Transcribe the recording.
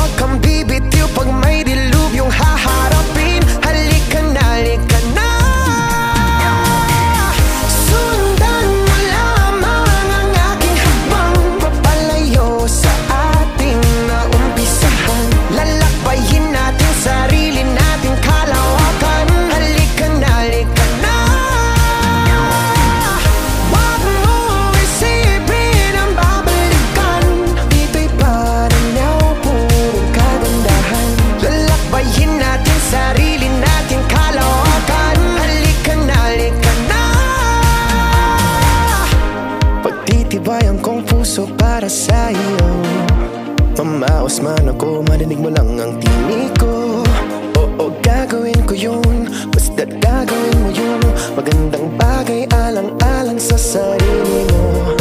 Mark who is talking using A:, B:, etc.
A: Huwag kang bibitiw pag may dilubyong haharapin. Halika na, halika na. Sundan mo lamang ang aking habang papalayo sa ating naumpisahan. Lalakbayin natin sarili nating kalawakan. Halika na, halika na. Huwag mo isipin ang babalikan. Dito'y paranaw, purong kagandahan. Lalakbayin natin sarili nating kalawakan. Halika na, halika na. Pagtitibayan kong puso para sa iyo. Mamaos man ako, marinig mo lang ang tinig ko. Oo, gagawin ko yun, basta't gagawin mo yun. Magandang bagay alang-alang sa sarili mo.